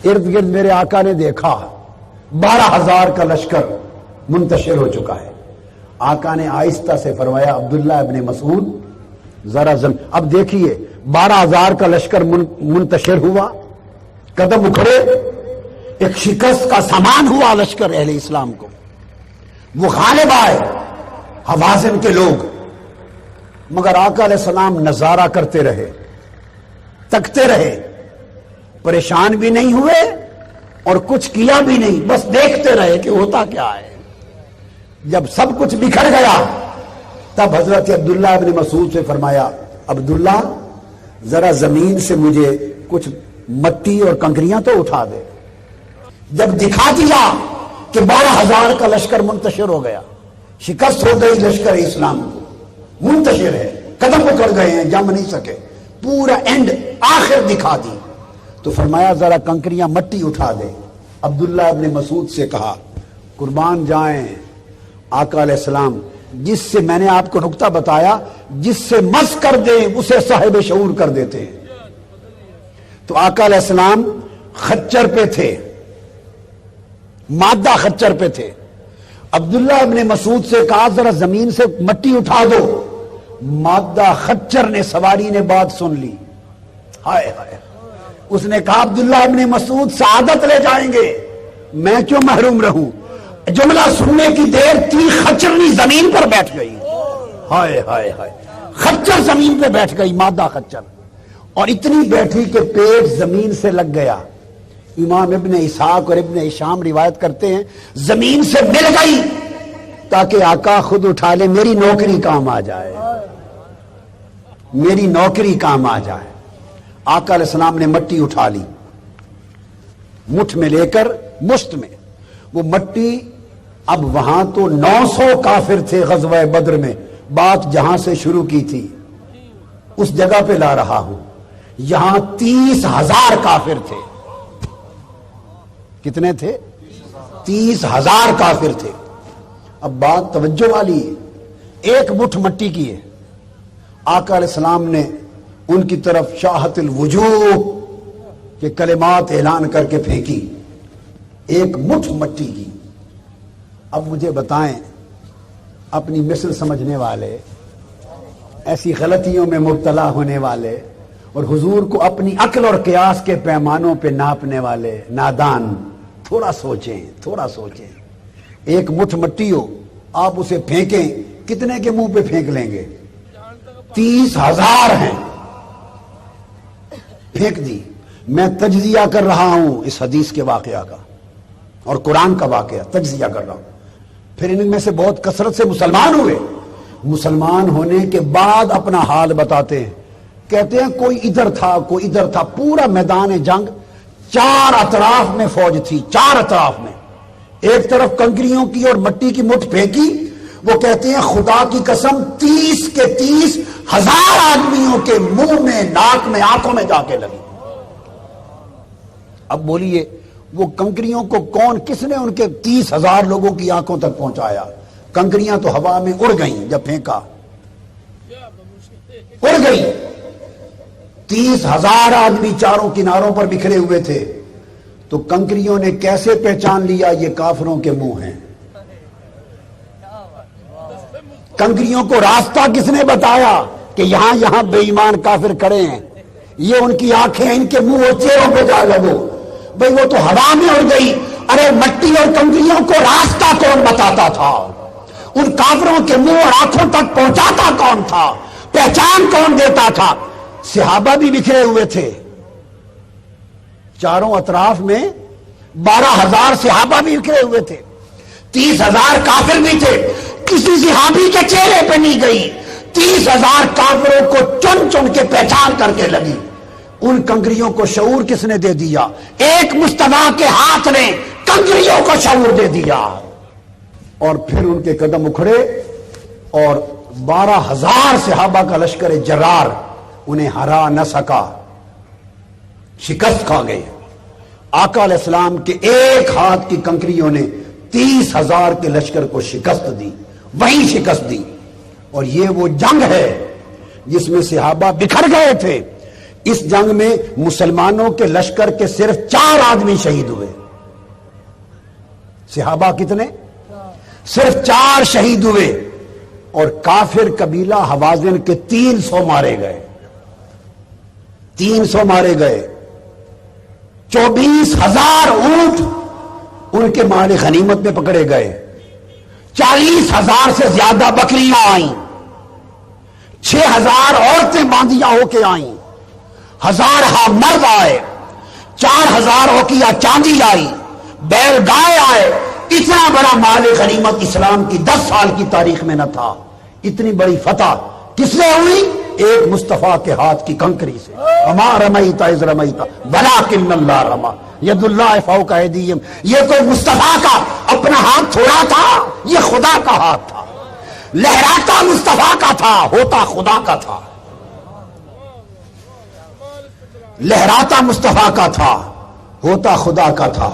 ارد گرد میرے آقا نے دیکھا 12,000 کا لشکر منتشر ہو چکا ہے. آقا نے آہستہ سے فرمایا عبداللہ ابن مسعود ذرا اب دیکھیے 12,000 کا لشکر منتشر ہوا، قدم اکھڑے، ایک شکست کا سامان ہوا لشکر اہل اسلام کو. وہ غالب آئے حوازن کے لوگ، مگر آقا علیہ السلام نظارہ کرتے رہے، تکتے رہے، پریشان بھی نہیں ہوئے اور کچھ کیا بھی نہیں، بس دیکھتے رہے کہ ہوتا کیا ہے. جب سب کچھ بکھر گیا تب حضرت عبداللہ ابن مسعود سے فرمایا عبداللہ ذرا زمین سے مجھے کچھ مٹی اور کنکریاں تو اٹھا دے. جب دکھا دیا کہ 12,000 کا لشکر منتشر ہو گیا، شکست ہو گئی لشکر اسلام کو، منتشر ہے، قدم اکڑ گئے ہیں، جم نہیں سکے، پورا اینڈ آخر دکھا دی، تو فرمایا ذرا کنکریاں مٹی اٹھا دے. عبداللہ ابن مسعود سے کہا قربان جائیں آقا علیہ السلام، جس سے میں نے آپ کو نکتہ بتایا، جس سے مس کر دیں اسے صاحب شعور کر دیتے ہیں. تو آقا علیہ السلام خچر پہ تھے، مادہ خچر پہ تھے. عبداللہ ابن مسعود سے کہا ذرا زمین سے مٹی اٹھا دو. مادہ خچر نے، سواری نے بات سن لی، ہائے ہائے، اس نے کہا عبداللہ ابن مسعود سعادت لے جائیں گے، میں کیوں محروم رہوں. جملہ سننے کی دیر تھی، خچرنی زمین پر بیٹھ گئی، ہائے ہائے ہائے، خچر زمین پہ بیٹھ گئی، مادہ خچر، اور اتنی بیٹھی کہ پیٹ زمین سے لگ گیا. امام ابن اسحاق اور ابن ہشام روایت کرتے ہیں زمین سے مل گئی تاکہ آقا خود اٹھا لے، میری نوکری کام آ جائے، میری نوکری کام آ جائے. آقا علیہ السلام نے مٹی اٹھا لی، مٹھ میں لے کر، مشت میں وہ مٹی. اب وہاں تو 900 کافر تھے غزوہ بدر میں، بات جہاں سے شروع کی تھی اس جگہ پہ لا رہا ہوں. یہاں 30,000 کافر تھے. کتنے تھے؟ 30,000 کافر تھے. اب بات توجہ والی ہے، ایک مٹھ مٹی کی ہے. آقا علیہ السلام نے ان کی طرف شاہت الوجوہ کے کلمات اعلان کر کے پھینکی، ایک مٹھ مٹی کی. اب مجھے بتائیں اپنی مثل سمجھنے والے، ایسی غلطیوں میں مبتلا ہونے والے، اور حضور کو اپنی عقل اور قیاس کے پیمانوں پہ ناپنے والے نادان، تھوڑا سوچیں، تھوڑا سوچیں. ایک مٹھ مٹی ہو، آپ اسے پھینکیں، کتنے کے منہ پہ پھینک لیں گے؟ 30,000 ہیں، پھینک دی. میں تجزیہ کر رہا ہوں اس حدیث کے واقعہ کا اور قرآن کا واقعہ تجزیہ کر رہا ہوں. پھر ان میں سے بہت کثرت سے مسلمان ہوئے. مسلمان ہونے کے بعد اپنا حال بتاتے ہیں، کہتے ہیں کوئی ادھر تھا، کوئی ادھر تھا. پورا میدان جنگ 4 اطراف میں فوج تھی، 4 اطراف میں. ایک طرف کنکریوں کی اور مٹی کی مٹھ پھینکی. وہ کہتے ہیں خدا کی قسم 30 کے 30,000 آدمیوں کے منہ میں، ناک میں، آنکھوں میں جا کے لگی. اب بولیے وہ کنکریوں کو کس نے ان کے 30,000 لوگوں کی آنکھوں تک پہنچایا؟ کنکریاں تو ہوا میں اڑ گئیں، جب پھینکا اڑ گئی. 30,000 آدمی چاروں کناروں پر بکھرے ہوئے تھے. تو کنکریوں نے کیسے پہچان لیا یہ کافروں کے منہ ہیں؟ کنکریوں کو راستہ کس نے بتایا کہ یہاں بے ایمان کافر کھڑے ہیں، یہ ان کی آنکھیں، ان کے منہ اور چہروں پہ جا لگو. بھئی وہ تو ہوا میں اڑ گئی. ارے مٹی اور کنکریوں کو راستہ کون بتاتا تھا؟ ان کافروں کے منہ اور آنکھوں تک پہنچاتا کون تھا؟ پہچان کون دیتا تھا؟ صحابہ بھی بکھرے ہوئے تھے چاروں اطراف میں، 12,000 صحابہ بھی بکھرے ہوئے تھے، 30,000 کافر بھی تھے. کسی صحابی کے چہرے پہ نہیں گئی، 30,000 کافروں کو چن چن کے پہچان کر کے لگی. ان کنکریوں کو شعور کس نے دے دیا؟ ایک مصطفیٰ کے ہاتھ نے کنکریوں کو شعور دے دیا. اور پھر ان کے قدم اکھڑے اور 12,000 صحابہ کا لشکر جرار انہیں ہرا نہ سکا، شکست کھا گئے. آقا علیہ السلام کے ایک ہاتھ کی کنکریوں نے 30,000 کے لشکر کو شکست دی، وہیں شکست دی. اور یہ وہ جنگ ہے جس میں صحابہ بکھر گئے تھے. اس جنگ میں مسلمانوں کے لشکر کے صرف 4 آدمی شہید ہوئے. صحابہ کتنے؟ صرف 4 شہید ہوئے. اور کافر قبیلہ حوازن کے 300 مارے گئے. 300 مارے گئے. 24,000 اونٹ ان کے مال غنیمت میں پکڑے گئے. 40,000 سے زیادہ بکریاں آئیں. 6,000 عورتیں باندیاں ہو کے آئیں. 1,000 مرد آئے. 4,000 اوقیہ چاندی آئی. بیل گائے آئے. اتنا بڑا مال غنیمت اسلام کی 10 سال کی تاریخ میں نہ تھا. اتنی بڑی فتح کس نے ہوئی؟ ایک مصطفیٰ کے ہاتھ کی کنکری سے. وما رمیت اذ رمیت ولکن اللہ رمی ید اللہ فوق ایدیہم. یہ کوئی مصطفیٰ کا اپنا ہاتھ تھوڑا تھا، یہ خدا کا ہاتھ تھا. لہراتا مصطفیٰ کا تھا، ہوتا خدا کا تھا. لہراتا مصطفیٰ کا تھا، ہوتا خدا کا تھا.